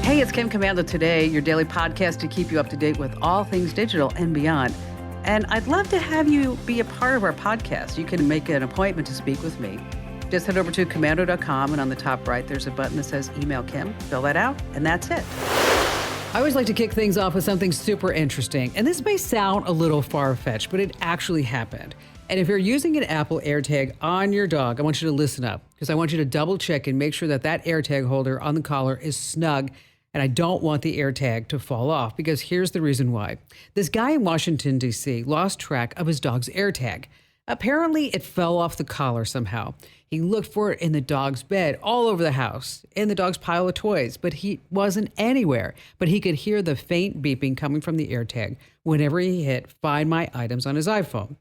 Hey, it's Kim Commando Today, your daily podcast to keep you up to date with all things digital and beyond. And I'd love to have you be a part of our podcast. You can make an appointment to speak with me. Just head over to commando.com, and on the top right, there's a button that says Email Kim. Fill that out, and that's it. I always like to kick things off with something super interesting. And this may sound a little far-fetched, but it actually happened. And if you're using an Apple AirTag on your dog, I want you to listen up, because I want you to double check and make sure that that AirTag holder on the collar is snug. And I don't want the AirTag to fall off, because here's the reason why. This guy in Washington, D.C. lost track of his dog's AirTag. Apparently, it fell off the collar somehow. He looked for it in the dog's bed, all over the house, in the dog's pile of toys, but he wasn't anywhere. But he could hear the faint beeping coming from the AirTag whenever he hit Find My Items on his iPhone.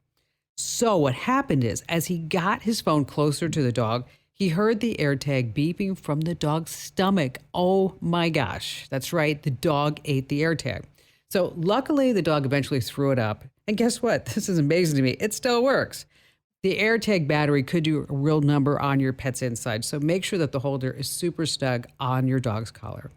So what happened is, as he got his phone closer to the dog, he heard the AirTag beeping from the dog's stomach. Oh my gosh. That's right. The dog ate the AirTag. So luckily, the dog eventually threw it up. And guess what? This is amazing to me. It still works. The AirTag battery could do a real number on your pet's inside. So make sure that the holder is super snug on your dog's collar.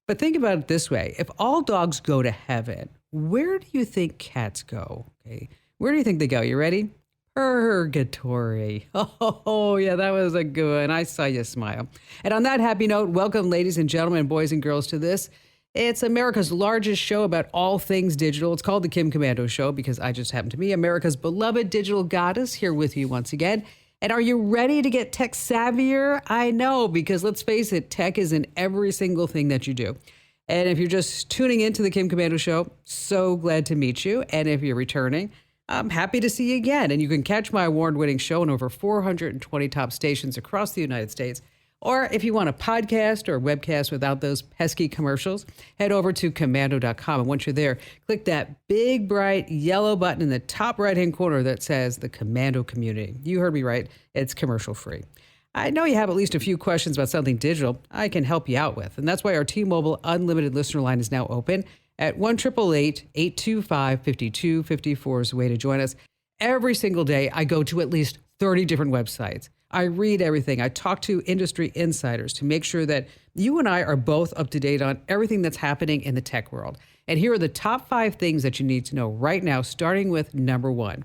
But think about it this way. If all dogs go to heaven, where do you think cats go? Okay. Where do you think they go? You ready? Purgatory. Oh, yeah, that was a good one. I saw you smile. And on that happy note, welcome, ladies and gentlemen, boys and girls, to this. It's America's largest show about all things digital. It's called The Kim Commando Show because I just happen to be America's beloved digital goddess here with you once again. And are you ready to get tech savvier? I know, because let's face it, tech is in every single thing that you do. And if you're just tuning into The Kim Commando Show, so glad to meet you. And if you're returning, I'm happy to see you again. And you can catch my award-winning show on over 420 top stations across the United States. Or if you want a podcast or a webcast without those pesky commercials, head over to commando.com. And once you're there, click that big, bright yellow button in the top right-hand corner that says the Commando Community. You heard me right. It's commercial-free. I know you have at least a few questions about something digital I can help you out with. And that's why our T-Mobile Unlimited listener line is now open at 1-888-825-5254 is the way to join us. Every single day, I go to at least 30 different websites. I read everything. I talk to industry insiders to make sure that you and I are both up to date on everything that's happening in the tech world. And here are the top 5 things that you need to know right now, starting with number 1.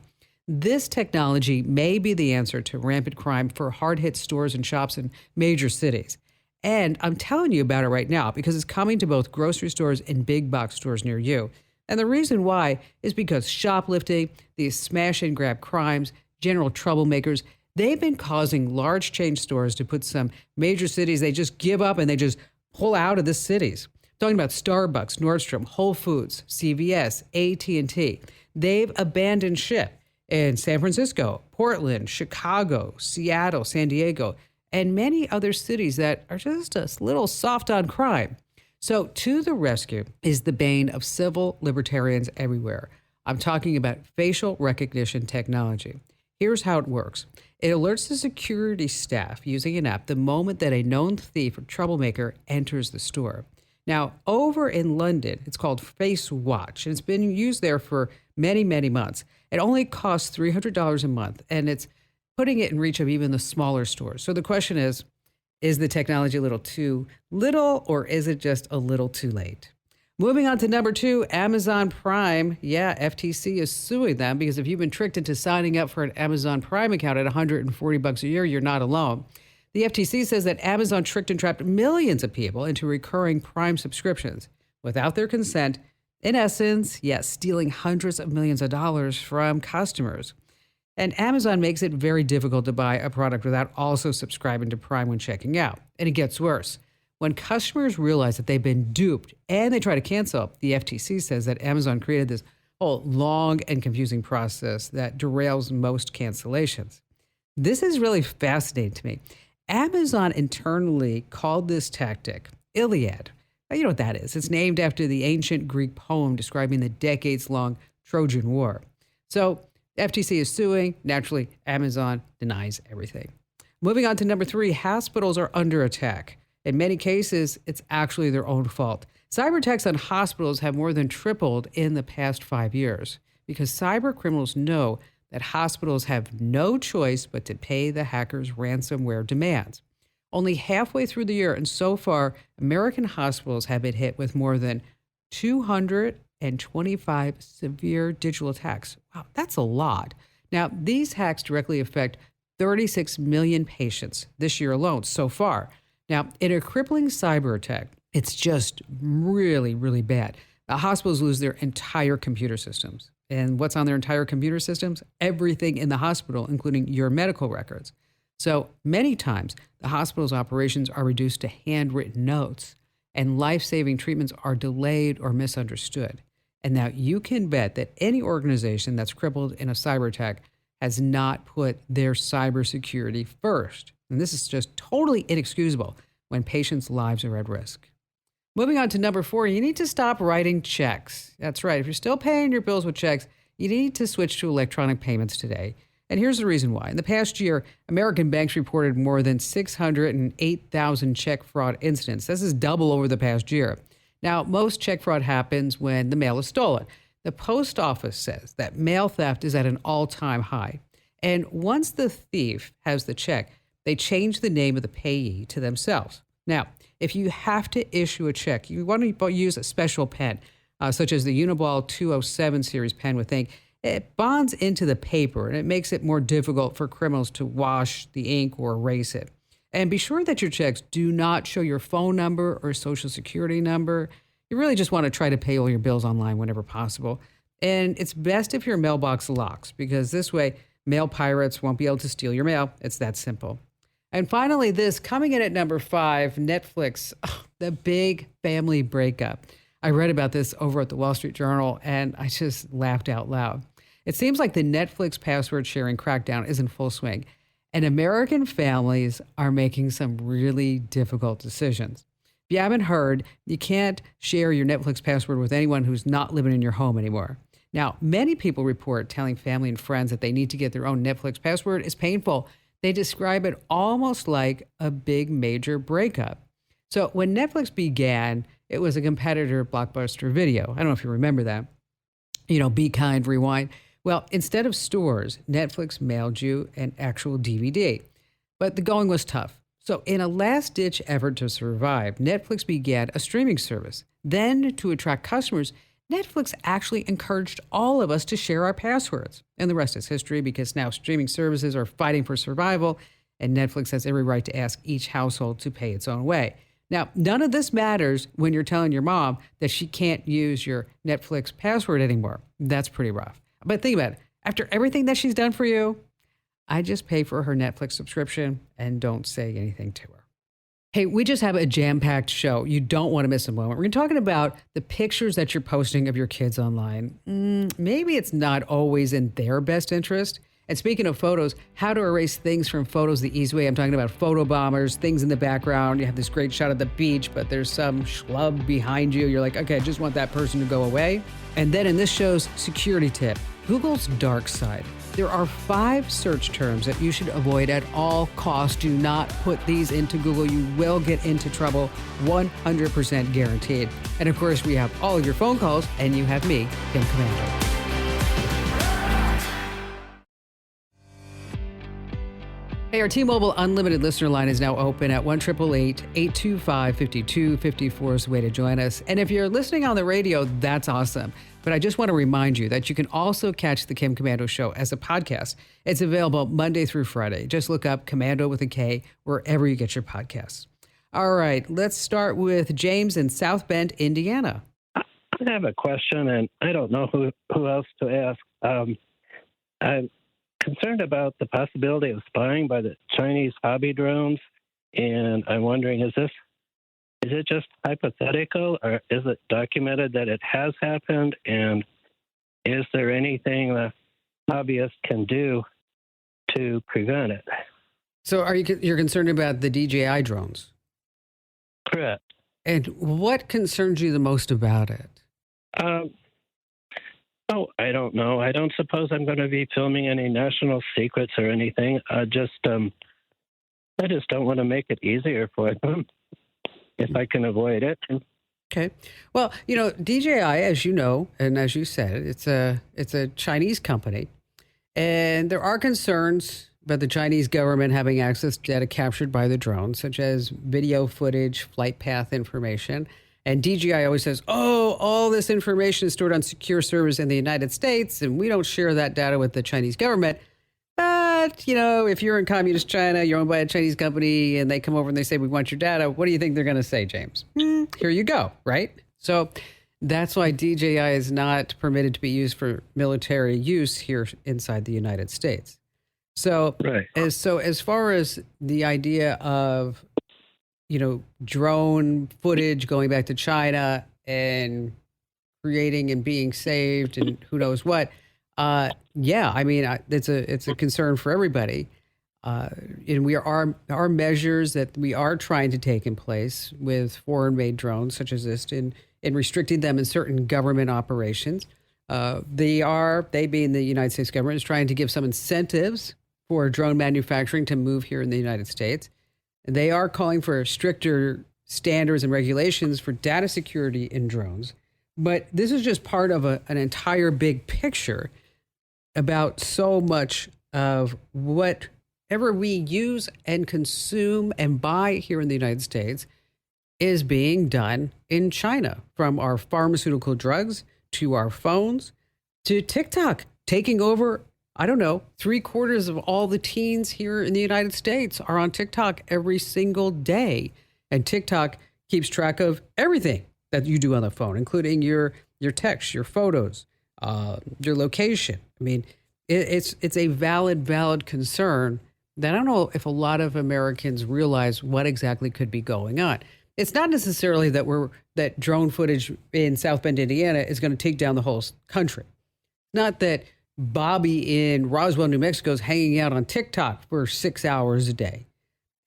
This technology may be the answer to rampant crime for hard-hit stores and shops in major cities. And I'm telling you about it right now because it's coming to both grocery stores and big box stores near you. And the reason why is because shoplifting, these smash and grab crimes, general troublemakers, they've been causing large chain stores to put some major cities, they just give up and they just pull out of the cities. Talking about Starbucks, Nordstrom, Whole Foods, CVS, AT&T. They've abandoned ship in San Francisco, Portland, Chicago, Seattle, San Diego, and many other cities that are just a little soft on crime. So to the rescue is the bane of civil libertarians everywhere. I'm talking about facial recognition technology. Here's how it works. It alerts the security staff using an app the moment that a known thief or troublemaker enters the store. Now, over in London, it's called Face Watch, and it's been used there for many, many months. It only costs $300 a month, and it's putting it in reach of even the smaller stores. So the question is the technology a little too little, or is it just a little too late? Moving on to number 2, Amazon Prime. Yeah, FTC is suing them because if you've been tricked into signing up for an Amazon Prime account at $140 a year, you're not alone. The FTC says that Amazon tricked and trapped millions of people into recurring Prime subscriptions without their consent. In essence, yes, stealing hundreds of millions of dollars from customers. And Amazon makes it very difficult to buy a product without also subscribing to Prime when checking out. And it gets worse. When customers realize that they've been duped and they try to cancel, the FTC says that Amazon created this whole long and confusing process that derails most cancellations. This is really fascinating to me. Amazon internally called this tactic Iliad. Now, you know what that is. It's named after the ancient Greek poem describing the decades-long Trojan War. So FTC is suing. Naturally, Amazon denies everything. Moving on to number 3, hospitals are under attack. In many cases, it's actually their own fault. Cyber attacks on hospitals have more than tripled in the past 5 years because cyber criminals know that hospitals have no choice but to pay the hackers' ransomware demands. only halfway through the year. And so far, American hospitals have been hit with more than 225 severe digital attacks. Wow, that's a lot. Now, these hacks directly affect 36 million patients this year alone so far. Now, in a crippling cyber attack, it's just really, really bad. Hospitals lose their entire computer systems. And what's on their entire computer systems? Everything in the hospital, including your medical records. So many times, the hospital's operations are reduced to handwritten notes, and life-saving treatments are delayed or misunderstood. And now you can bet that any organization that's crippled in a cyber attack has not put their cybersecurity first. And this is just totally inexcusable when patients' lives are at risk. Moving on to number 4, you need to stop writing checks. That's right. If you're still paying your bills with checks, you need to switch to electronic payments today. And here's the reason why. In the past year, American banks reported more than 608,000 check fraud incidents. This is double over the past year. Now, most check fraud happens when the mail is stolen. The post office says that mail theft is at an all-time high. And once the thief has the check, they change the name of the payee to themselves. Now, if you have to issue a check, you want to use a special pen, such as the Uniball 207 series pen with ink. It bonds into the paper, and it makes it more difficult for criminals to wash the ink or erase it. And be sure that your checks do not show your phone number or social security number. You really just want to try to pay all your bills online whenever possible. And it's best if your mailbox locks, because this way, mail pirates won't be able to steal your mail. It's that simple. And finally, this coming in at number 5, Netflix, the big family breakup. I read about this over at the Wall Street Journal, and I just laughed out loud. It seems like the Netflix password sharing crackdown is in full swing, and American families are making some really difficult decisions. If you haven't heard, you can't share your Netflix password with anyone who's not living in your home anymore. Now, many people report telling family and friends that they need to get their own Netflix password is painful. They describe it almost like a big major breakup. So when Netflix began, it was a competitor of Blockbuster Video. I don't know if you remember that. Be Kind, Rewind. Well, instead of stores, Netflix mailed you an actual DVD. But the going was tough. So in a last-ditch effort to survive, Netflix began a streaming service. Then, to attract customers, Netflix actually encouraged all of us to share our passwords. And the rest is history, because now streaming services are fighting for survival, and Netflix has every right to ask each household to pay its own way. Now, none of this matters when you're telling your mom that she can't use your Netflix password anymore. That's pretty rough. But think about it. After everything that she's done for you, I just pay for her Netflix subscription and don't say anything to her. Hey, we just have a jam-packed show. You don't want to miss a moment. We're talking about the pictures that you're posting of your kids online. Maybe it's not always in their best interest. And speaking of photos, how to erase things from photos the easy way. I'm talking about photo bombers, things in the background. You have this great shot of the beach, but there's some schlub behind you. You're like, okay, I just want that person to go away. And then in this show's security tip, Google's dark side. There are 5 search terms that you should avoid at all costs. Do not put these into Google. You will get into trouble, 100% guaranteed. And of course, we have all of your phone calls, and you have me, Kim Commander. Hey, our T-Mobile Unlimited listener line is now open at 1-888-825-5254 is the way to join us. And if you're listening on the radio, that's awesome. But I just want to remind you that you can also catch the Kim Komando Show as a podcast. It's available Monday through Friday. Just look up Komando with a K wherever you get your podcasts. All right, let's start with James in South Bend, Indiana. I have a question, and I don't know who else to ask. I'm concerned about the possibility of spying by the Chinese hobby drones, and I'm wondering, is it just hypothetical, or is it documented that it has happened, and is there anything the hobbyists can do to prevent it? So you're concerned about the DJI drones? Correct. And what concerns you the most about it? I don't know. I don't suppose I'm going to be filming any national secrets or anything. I just don't want to make it easier for them if I can avoid it. Okay. Well, DJI, as you know, and as you said, it's a Chinese company, and there are concerns about the Chinese government having access to data captured by the drone, such as video footage, flight path information. And DJI always says, oh, all this information is stored on secure servers in the United States, and we don't share that data with the Chinese government. But, if you're in communist China, you're owned by a Chinese company, and they come over and they say, we want your data, what do you think they're going to say, James? Here you go, right? So that's why DJI is not permitted to be used for military use here inside the United States. So, Right. as far as the idea of, drone footage going back to China and creating and being saved and who knows what, it's a concern for everybody. And we are measures that we are trying to take in place with foreign-made drones such as this in restricting them in certain government operations. They being the United States government, is trying to give some incentives for drone manufacturing to move here in the United States. They are calling for stricter standards and regulations for data security in drones. But this is just part of an entire big picture about so much of whatever we use and consume and buy here in the United States is being done in China, from our pharmaceutical drugs to our phones to TikTok taking over. I don't know, 3/4 of all the teens here in the United States are on TikTok every single day. And TikTok keeps track of everything that you do on the phone, including your texts, your photos, your location. I mean, it's a valid concern that I don't know if a lot of Americans realize what exactly could be going on. It's not necessarily that drone footage in South Bend, Indiana is going to take down the whole country. Not that Bobby in Roswell, New Mexico is hanging out on TikTok for 6 hours a day.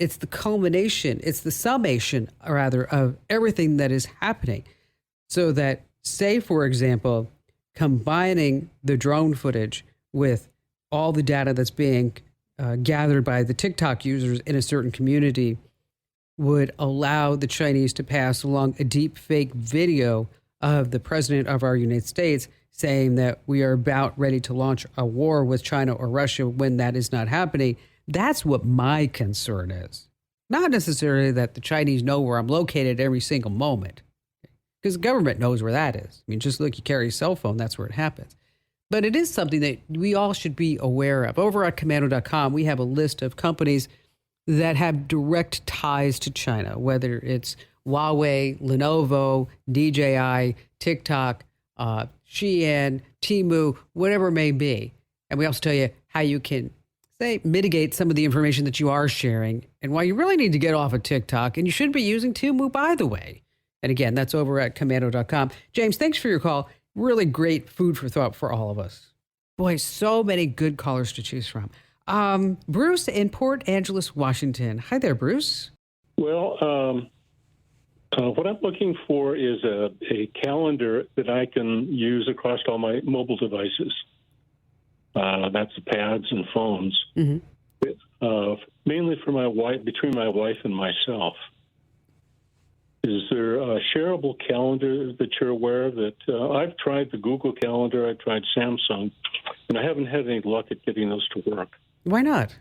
It's the culmination, it's the summation, rather, of everything that is happening. So that, say, for example, combining the drone footage with all the data that's being gathered by the TikTok users in a certain community would allow the Chinese to pass along a deep fake video of the president of our United States saying that we are about ready to launch a war with China or Russia when that is not happening. That's what my concern is. Not necessarily that the Chinese know where I'm located every single moment, because the government knows where that is. I mean, just look, you carry a cell phone, that's where it happens. But it is something that we all should be aware of. Over at commando.com, we have a list of companies that have direct ties to China, whether it's Huawei, Lenovo, DJI, TikTok, Shein, Temu, whatever it may be. And we also tell you how you can, say, mitigate some of the information that you are sharing and why you really need to get off of TikTok. And you shouldn't be using Temu, by the way. And again, that's over at commando.com. James, thanks for your call. Really great food for thought for all of us. Boy, so many good callers to choose from. Bruce in Port Angeles, Washington. Hi there, Bruce. Well, what I'm looking for is a calendar that I can use across all my mobile devices. That's the pads and phones. Mm-hmm. Mainly for my wife, between my wife and myself. Is there a shareable calendar that you're aware of? That I've tried the Google Calendar, I've tried Samsung, and I haven't had any luck at getting those to work. Why not?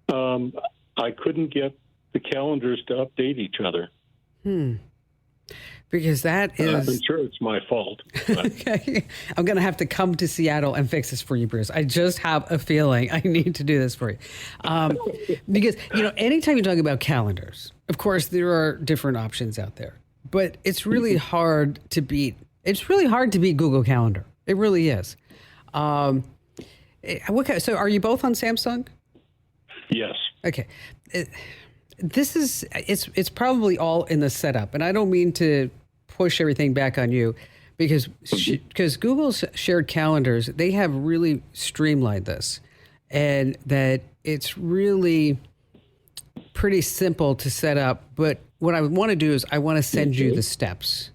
I couldn't get the calendars to update each other. Because that is... I'm sure it's my fault. Okay. I'm going to have to come to Seattle and fix this for you, Bruce. I just have a feeling I need to do this for you. Because, anytime you're talking about calendars, of course, there are different options out there. But it's really hard to beat. It's really hard to beat Google Calendar. It really is. So are you both on Samsung? Yes. Okay. It's probably all in the setup, and I don't mean to push everything back on you because Google's shared calendars, they have really streamlined this, and that it's really pretty simple to set up. But what I want to do is I want to send you the steps,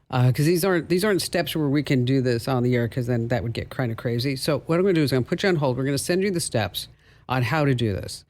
because these aren't steps where we can do this on the air, because then that would get kind of crazy. So what I'm going to do is I'm going to put you on hold. We're going to send you the steps on how to do this.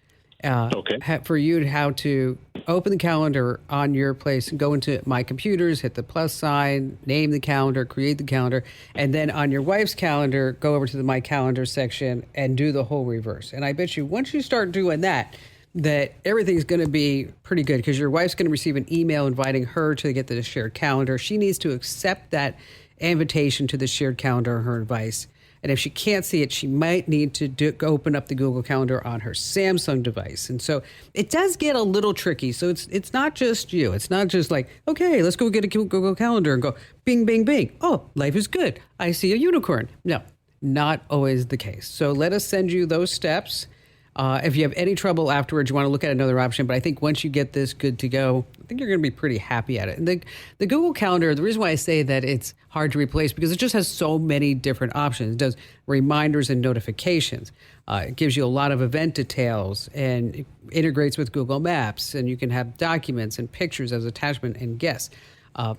Okay. for you how to open the calendar on your place and go into My Computers, hit the plus sign, name the calendar, create the calendar, and then on your wife's calendar, go over to the My Calendar section and do the whole reverse. And I bet you once you start doing that, that everything's going to be pretty good because your wife's going to receive an email inviting her to get to the shared calendar. She needs to accept that invitation to the shared calendar on her device. And if she can't see it, she might need to open up the Google Calendar on her Samsung device. And so it does get a little tricky. So it's not just you. It's not just like, okay, let's go get a Google Calendar and go bing, bing, bing. Oh, life is good. I see a unicorn. No, not always the case. So let us send you those steps. If you have any trouble afterwards, you want to look at another option. But I think once you get this good to go, I think you're going to be pretty happy at it. And the Google Calendar, the reason why I say that it's hard to replace, because it just has so many different options. It does reminders and notifications. It gives you a lot of event details and it integrates with Google Maps. And you can have documents and pictures as attachment and guests.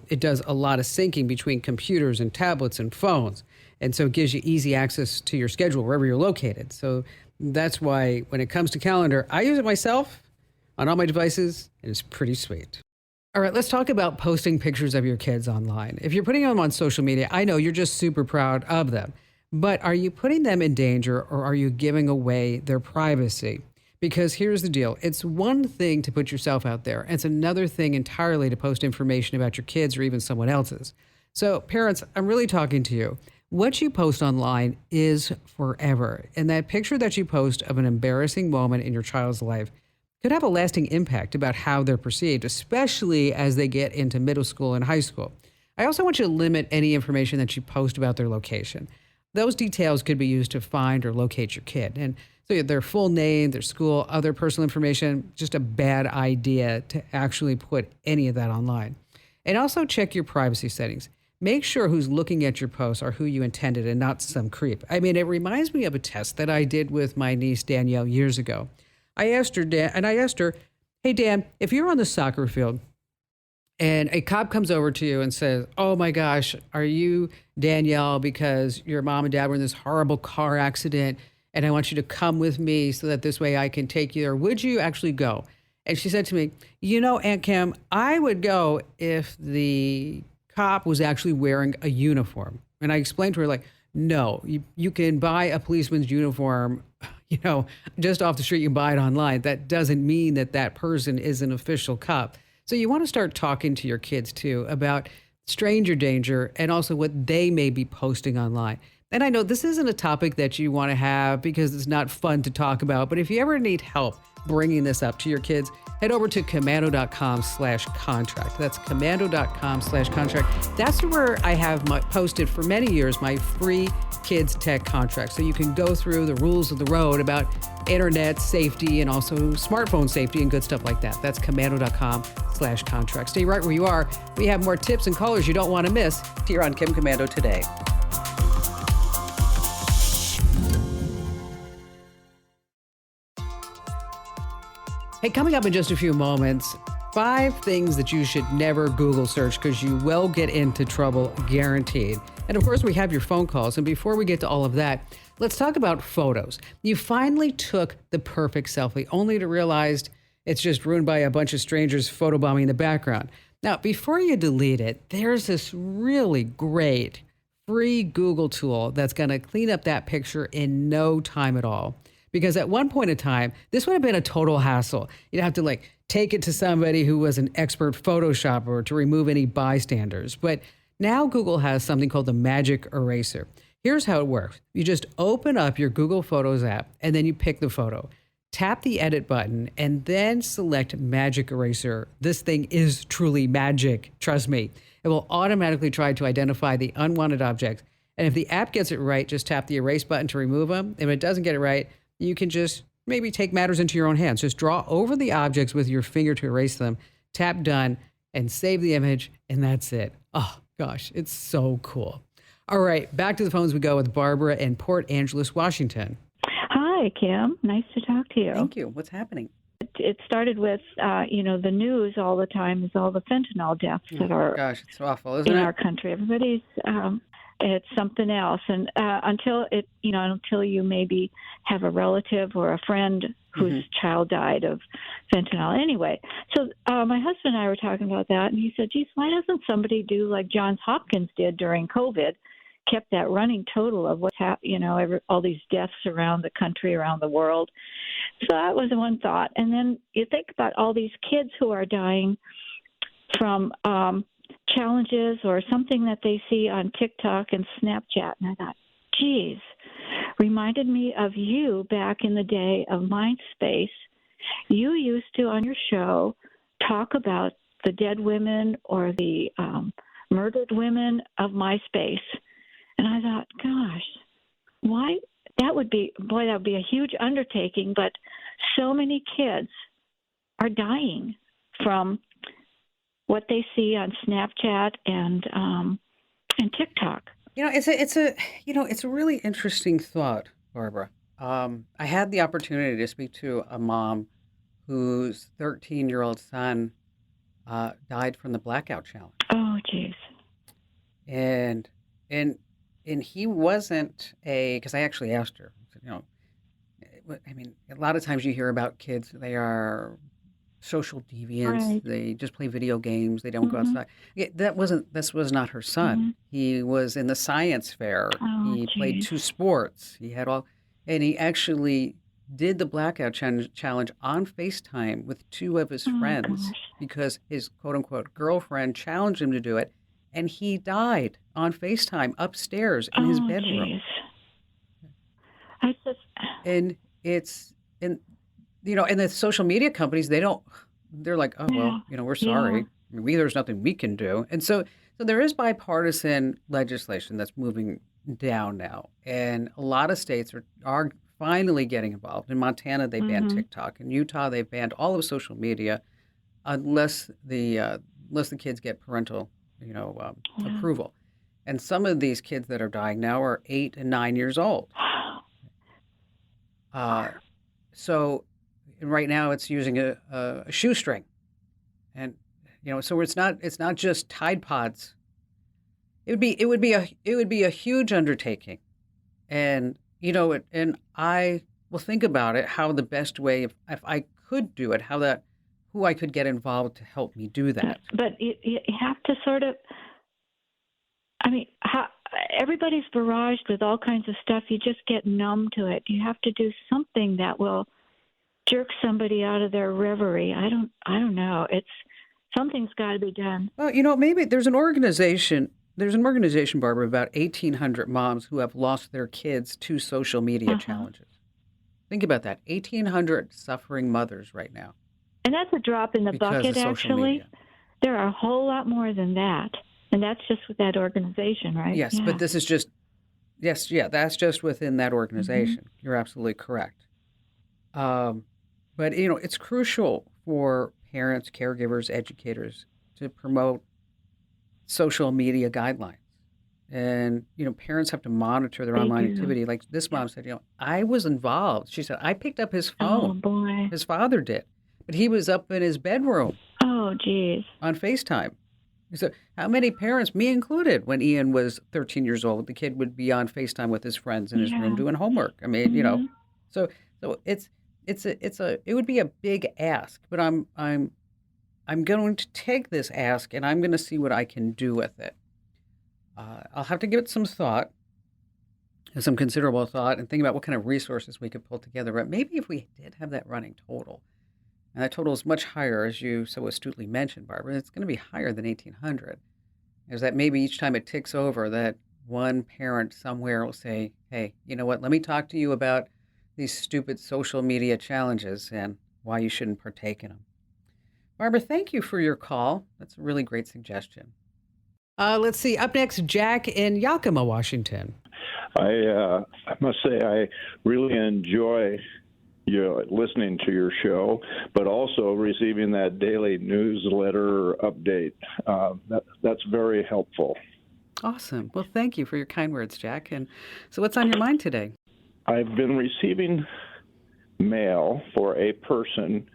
It does a lot of syncing between computers and tablets and phones. And so it gives you easy access to your schedule wherever you're located. So that's why when it comes to calendar, I use it myself on all my devices, and it's pretty sweet. All right, let's talk about posting pictures of your kids online. If you're putting them on social media, I know you're just super proud of them, but are you putting them in danger or are you giving away their privacy? Because here's the deal. It's one thing to put yourself out there. It's another thing entirely to post information about your kids or even someone else's. So parents, I'm really talking to you. What you post online is forever. And that picture that you post of an embarrassing moment in your child's life could have a lasting impact about how they're perceived, especially as they get into middle school and high school. I also want you to limit any information that you post about their location. Those details could be used to find or locate your kid. And so their full name, their school, other personal information, just a bad idea to actually put any of that online. And also check your privacy settings. Make sure who's looking at your posts are who you intended and not some creep. I mean, it reminds me of a test that I did with my niece, Danielle, years ago. I asked her, hey, Dan, if you're on the soccer field and a cop comes over to you and says, oh my gosh, are you Danielle because your mom and dad were in this horrible car accident and I want you to come with me so that this way I can take you there, would you actually go? And she said to me, you know, Aunt Kim, I would go if the cop was actually wearing a uniform. And I explained to her, like, no, you can buy a policeman's uniform, just off the street. You can buy it online. That doesn't mean that that person is an official cop. So you want to start talking to your kids too about stranger danger and also what they may be posting online. And I know this isn't a topic that you want to have because it's not fun to talk about, but if you ever need help bringing this up to your kids, head over to komando.com/contract. That's komando.com/contract. That's where I have posted for many years my free kids tech contract. So you can go through the rules of the road about internet safety and also smartphone safety and good stuff like that. That's komando.com/contract. Stay right where you are. We have more tips and callers you don't want to miss here on Kim Komando Today. Hey, coming up in just a few moments, 5 things that you should never Google search because you will get into trouble, guaranteed. And of course, we have your phone calls. And before we get to all of that, let's talk about photos. You finally took the perfect selfie, only to realize it's just ruined by a bunch of strangers photobombing in the background. Now, before you delete it, there's this really great free Google tool that's going to clean up that picture in no time at all. Because at one point in time, this would have been a total hassle. You'd have to take it to somebody who was an expert Photoshopper to remove any bystanders. But now Google has something called the Magic Eraser. Here's how it works. You just open up your Google Photos app and then you pick the photo. Tap the edit button and then select Magic Eraser. This thing is truly magic. Trust me. It will automatically try to identify the unwanted objects. And if the app gets it right, just tap the erase button to remove them. If it doesn't get it right, you can just maybe take matters into your own hands. Just draw over the objects with your finger to erase them, tap done, and save the image, and that's it. Oh, gosh, it's so cool. All right, back to the phones we go with Barbara in Port Angeles, Washington. Hi, Kim. Nice to talk to you. Thank you. What's happening? It started with, the news all the time is all the fentanyl deaths that are gosh, it's awful, isn't in it? our country. Everybody's... it's something else. And until you maybe have a relative or a friend whose child died of fentanyl. Anyway, so my husband and I were talking about that, and he said, geez, why doesn't somebody do like Johns Hopkins did during COVID, kept that running total of what's all these deaths around the country, around the world. So that was one thought. And then you think about all these kids who are dying from challenges or something that they see on TikTok and Snapchat. And I thought, geez, reminded me of you back in the day of MindSpace. You used to, on your show, talk about the dead women or the murdered women of MySpace. And I thought, gosh, why? That would be a huge undertaking, but so many kids are dying from what they see on Snapchat and TikTok. It's a really interesting thought, Barbara. I had the opportunity to speak to a mom whose 13-year-old son died from the blackout challenge. Oh, geez. And he wasn't because I actually asked her, a lot of times you hear about kids, they are social deviants. Right. They just play video games. They don't go outside. This was not her son. Mm-hmm. He was in the science fair. He played 2 sports. He actually did the blackout challenge on FaceTime with 2 of his friends because his quote unquote girlfriend challenged him to do it. And he died on FaceTime upstairs in his bedroom. And and the social media companies, they're like, oh, well, we're sorry. Yeah. There's nothing we can do. And so there is bipartisan legislation that's moving down now. And a lot of states are finally getting involved. In Montana, they banned TikTok. In Utah, they've banned all of social media unless the kids get parental approval. And some of these kids that are dying now are 8 and 9 years old. So right now it's using a shoestring, and so it's not just Tide Pods. It would be a huge undertaking, and and I will think about it, how the best way, if I could do it, who I could get involved to help me do that. But you have to sort of, everybody's barraged with all kinds of stuff. You just get numb to it. You have to do something that will jerk somebody out of their reverie. I don't know. Something's got to be done. Well, maybe there's an organization. There's an organization, Barbara, about 1,800 moms who have lost their kids to social media challenges. Think about that. 1,800 suffering mothers right now. And that's a drop in the bucket, actually. There are a whole lot more than that. And that's just with that organization, right? Yes, but this is just, that's just within that organization. You're absolutely correct. But, it's crucial for parents, caregivers, educators to promote social media guidelines. And, parents have to monitor their online activity. Like this mom said, I was involved. She said, I picked up his phone. Oh, boy. His father did. But he was up in his bedroom. Oh, geez. On FaceTime. So how many parents, me included, when Ian was 13 years old, the kid would be on FaceTime with his friends in his room doing homework. So it would be a big ask, but I'm going to take this ask and I'm going to see what I can do with it. I'll have to give it some thought, some considerable thought, and think about what kind of resources we could pull together. But maybe if we did have that running total, and that total is much higher, as you so astutely mentioned, Barbara, it's going to be higher than 1,800. Is that maybe each time it ticks over, that one parent somewhere will say, hey, you know what, let me talk to you about these stupid social media challenges and why you shouldn't partake in them. Barbara, thank you for your call. That's a really great suggestion. Let's see. Up next, Jack in Yakima, Washington. I must say I really enjoy listening to your show, but also receiving that daily newsletter update. That's very helpful. Awesome. Well, thank you for your kind words, Jack. And so what's on your mind today? I've been receiving mail for a person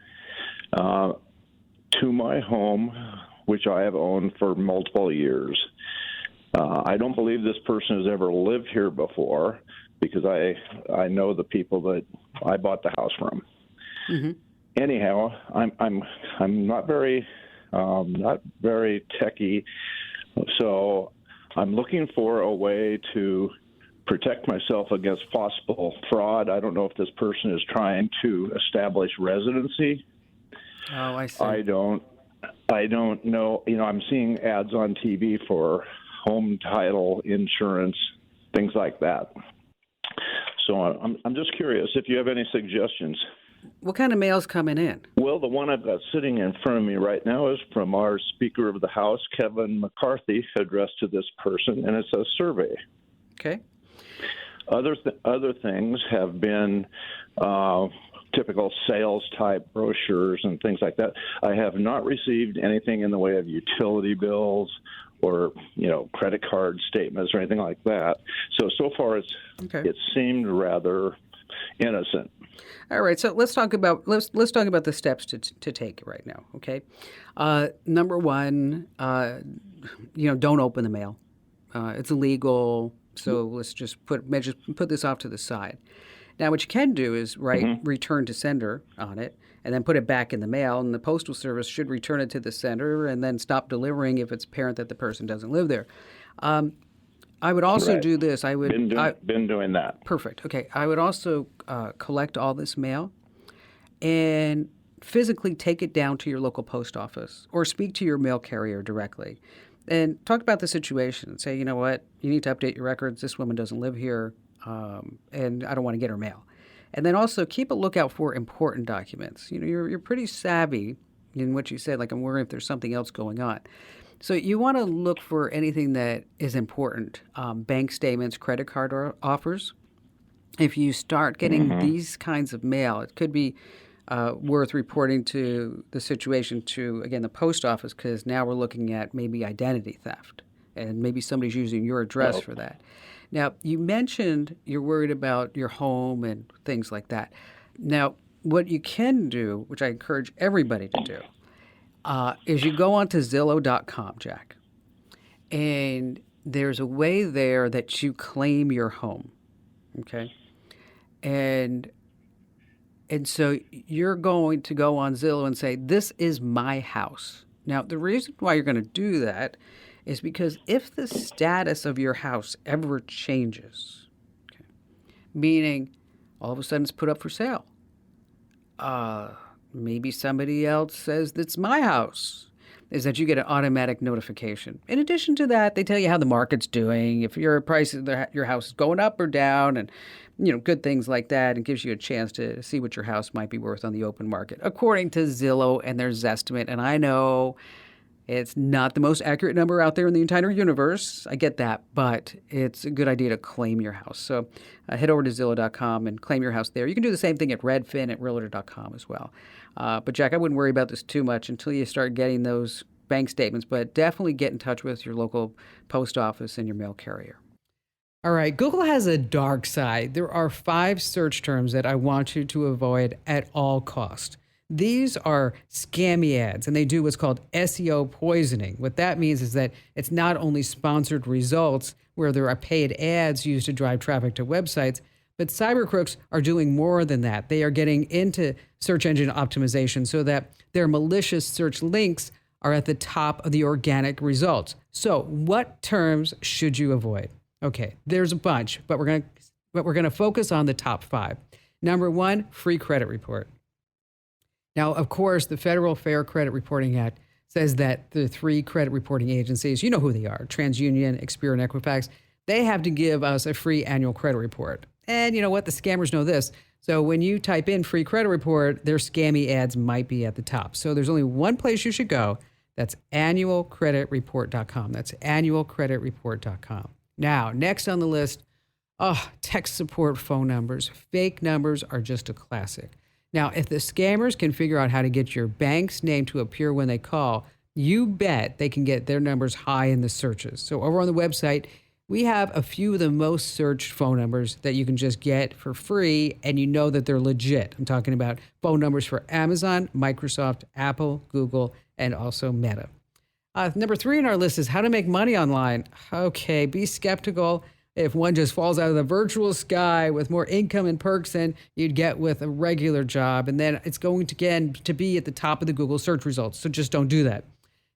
to my home, which I have owned for multiple years. I don't believe this person has ever lived here before because I know the people that I bought the house from. Anyhow, I'm not very techy, so I'm looking for a way to protect myself against possible fraud. I don't know if this person is trying to establish residency. Oh, I see. I don't know. I'm seeing ads on TV for home title insurance, things like that. So I'm just curious if you have any suggestions. What kind of mail's coming in? Well, the one I've got sitting in front of me right now is from our Speaker of the House, Kevin McCarthy, addressed to this person, and it's a survey. Okay. Other things have been typical sales-type brochures and things like that. I have not received anything in the way of utility bills or credit card statements or anything like that. So far it seemed rather innocent. All right, so let's talk about the steps to take right now. Okay, number one, don't open the mail. It's illegal. So let's just put this off to the side. Now, what you can do is write return to sender on it, and then put it back in the mail, and the Postal Service should return it to the sender and then stop delivering if it's apparent that the person doesn't live there. I would also do this. I would been doing that. Perfect. Okay. I would also collect all this mail and physically take it down to your local post office or speak to your mail carrier directly and talk about the situation. Say, you know what, you need to update your records. This woman doesn't live here, and I don't want to get her mail. And then also keep a lookout for important documents. You're pretty savvy in what you said. Like, I'm worried if there's something else going on. So you want to look for anything that is important, bank statements, credit card offers. If you start getting these kinds of mail, it could be worth reporting to the situation to, again, the post office, because now we're looking at maybe identity theft, and maybe somebody's using your address for that. Now, you mentioned you're worried about your home and things like that. Now, what you can do, which I encourage everybody to do, is you go onto Zillow.com, Jack, and there's a way there that you claim your home, okay? And so you're going to go on Zillow and say, this is my house. Now, the reason why you're going to do that is because if the status of your house ever changes, okay, meaning all of a sudden it's put up for sale, maybe somebody else says that's my house, is that you get an automatic notification. In addition to that, they tell you how the market's doing, if your price of your house is going up or down, and good things like that, and gives you a chance to see what your house might be worth on the open market, according to Zillow and their Zestimate. And I know it's not the most accurate number out there in the entire universe. I get that, but it's a good idea to claim your house. So head over to Zillow.com and claim your house there. You can do the same thing at Redfin, at Realtor.com as well. But Jack, I wouldn't worry about this too much until you start getting those bank statements, but definitely get in touch with your local post office and your mail carrier. All right, Google has a dark side. There are 5 search terms that I want you to avoid at all costs. These are scammy ads, and they do what's called SEO poisoning. What that means is that it's not only sponsored results where there are paid ads used to drive traffic to websites, but cyber crooks are doing more than that. They are getting into search engine optimization so that their malicious search links are at the top of the organic results. So what terms should you avoid? Okay, there's a bunch, but we're going to focus on the top 5. Number 1, free credit report. Now, of course, the Federal Fair Credit Reporting Act says that the 3 credit reporting agencies, you know who they are, TransUnion, Experian, and Equifax, they have to give us a free annual credit report. And you know what? The scammers know this. So when you type in free credit report, their scammy ads might be at the top. So there's only one place you should go. That's annualcreditreport.com. That's annualcreditreport.com. Now, next on the list, tech support phone numbers. Fake numbers are just a classic. Now, if the scammers can figure out how to get your bank's name to appear when they call, you bet they can get their numbers high in the searches. So over on the website, we have a few of the most searched phone numbers that you can just get for free, and you know that they're legit. I'm talking about phone numbers for Amazon, Microsoft, Apple, Google, and also Meta. Number 3 on our list is how to make money online. Okay, be skeptical if one just falls out of the virtual sky with more income and perks than you'd get with a regular job. And then it's going to, again, to be at the top of the Google search results. So just don't do that.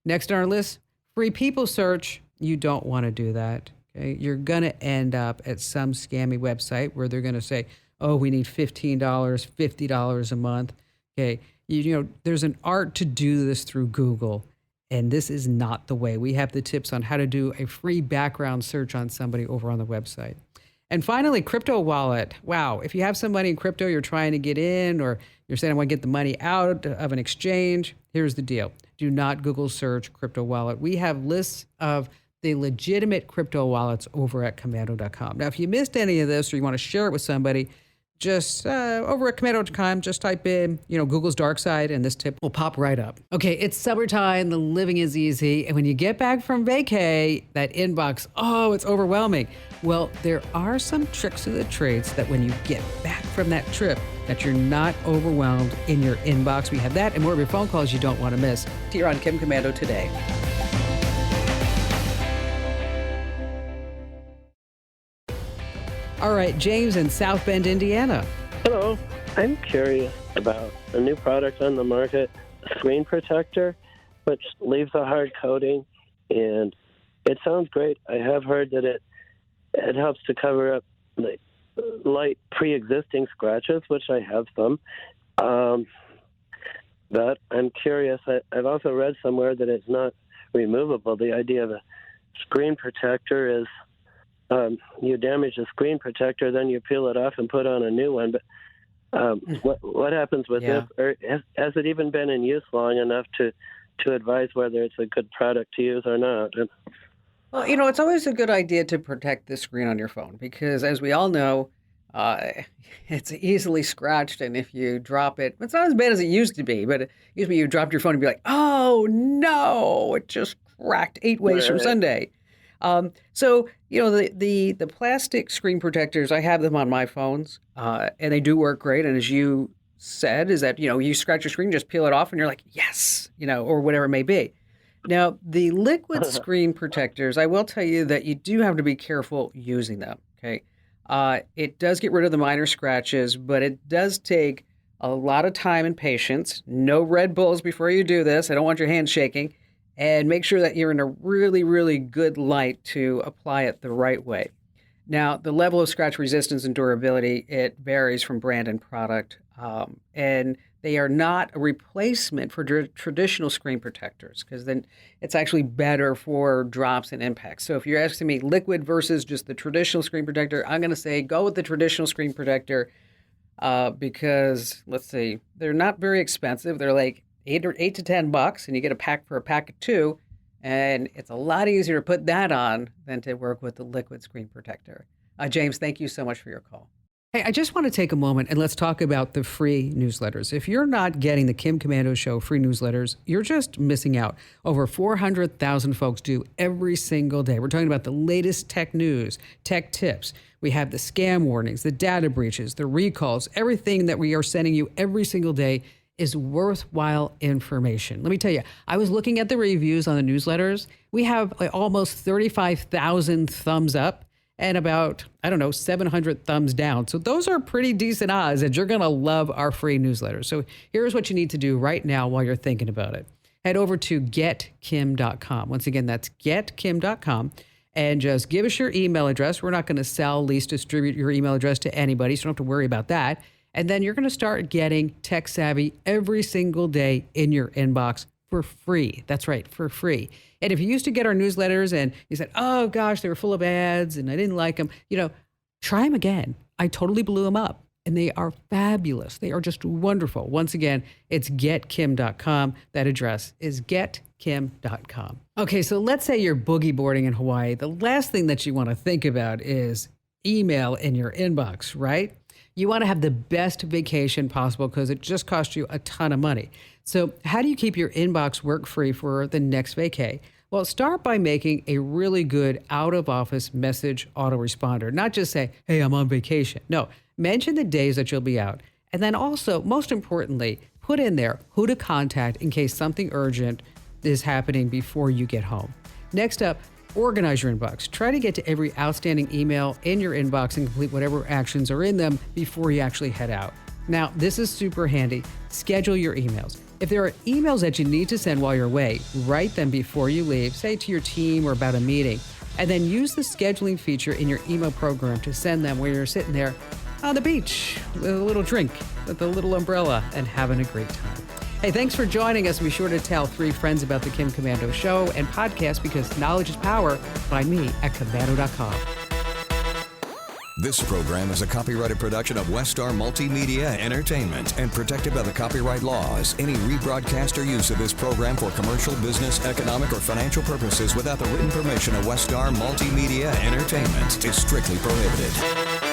Next on our list, free people search. You don't want to do that. Okay? You're going to end up at some scammy website where they're going to say, oh, we need $15, $50 a month. Okay. You know, there's an art to do this through Google. And this is not the way. We have the tips on how to do a free background search on somebody over on the website. And finally, crypto wallet. Wow. If you have some money in crypto, you're trying to get in, or you're saying, I want to get the money out of an exchange. Here's the deal. Do not Google search crypto wallet. We have lists of the legitimate crypto wallets over at Komando.com. Now, if you missed any of this or you want to share it with somebody, just over at Komando.com, just type in, Google's dark side, and this tip will pop right up. Okay, it's summertime, the living is easy, and when you get back from vacay, that inbox, it's overwhelming. Well, there are some tricks of the trades that when you get back from that trip, that you're not overwhelmed in your inbox. We have that and more of your phone calls you don't want to miss. Here on Kim Komando Today. All right, James in South Bend, Indiana. Hello. I'm curious about a new product on the market, a screen protector, which leaves a hard coating, and it sounds great. I have heard that it helps to cover up like light pre-existing scratches, which I have some. But I'm curious. I've also read somewhere that it's not removable. The idea of a screen protector is you damage the screen protector, then you peel it off and put on a new one. But what happens with this? Or has it even been in use long enough to advise whether it's a good product to use or not? Well, it's always a good idea to protect the screen on your phone because, as we all know, it's easily scratched. And if you drop it, it's not as bad as it used to be, but it used to be you dropped your phone and be like, oh, no, it just cracked 8 ways from Sunday. So, the plastic screen protectors, I have them on my phones, and they do work great. And as you said, is that, you scratch your screen, just peel it off and you're like, yes, or whatever it may be. Now, the liquid screen protectors, I will tell you that you do have to be careful using them. Okay. It does get rid of the minor scratches, but it does take a lot of time and patience. No Red Bulls before you do this. I don't want your hands shaking. And make sure that you're in a really, really good light to apply it the right way. Now, the level of scratch resistance and durability, it varies from brand and product. And they are not a replacement for traditional screen protectors because then it's actually better for drops and impacts. So if you're asking me liquid versus just the traditional screen protector, I'm going to say go with the traditional screen protector because, let's see, they're not very expensive. They're like $8 to $10, and you get a pack for a pack of 2, and it's a lot easier to put that on than to work with the liquid screen protector. James, thank you so much for your call. Hey, I just want to take a moment and let's talk about the free newsletters. If you're not getting the Kim Komando Show free newsletters, you're just missing out. Over 400,000 folks do every single day. We're talking about the latest tech news, tech tips. We have the scam warnings, the data breaches, the recalls, everything that we are sending you every single day is worthwhile information. Let me tell you, I was looking at the reviews on the newsletters. We have almost 35,000 thumbs up and about, 700 thumbs down. So those are pretty decent odds that you're going to love our free newsletters. So here's what you need to do right now while you're thinking about it. Head over to getkim.com. Once again, that's getkim.com. And just give us your email address. We're not going to sell, lease, distribute your email address to anybody, so you don't have to worry about that. And then you're going to start getting Tech Savvy every single day in your inbox for free. That's right, for free. And if you used to get our newsletters and you said, oh gosh, they were full of ads and I didn't like them, try them again. I totally blew them up and they are fabulous. They are just wonderful. Once again, it's getkim.com. That address is getkim.com. Okay, so let's say you're boogie boarding in Hawaii. The last thing that you want to think about is email in your inbox, right? You want to have the best vacation possible because it just costs you a ton of money. So how do you keep your inbox work-free for the next vacay? Well, start by making a really good out-of-office message autoresponder. Not just say, hey, I'm on vacation. No, mention the days that you'll be out. And then also, most importantly, put in there who to contact in case something urgent is happening before you get home. Next up, Organize your inbox. Try to get to every outstanding email in your inbox and complete whatever actions are in them before you actually head out. Now, this is super handy. Schedule your emails. If there are emails that you need to send while you're away, write them before you leave, say to your team or about a meeting, and then use the scheduling feature in your email program to send them when you're sitting there on the beach with a little drink, with a little umbrella, and having a great time. Hey, thanks for joining us. Be sure to tell 3 friends about the Kim Komando Show and podcast, because knowledge is power. Find me at komando.com. This program is a copyrighted production of Westar Multimedia Entertainment and protected by the copyright laws. Any rebroadcast or use of this program for commercial, business, economic, or financial purposes without the written permission of Westar Multimedia Entertainment is strictly prohibited.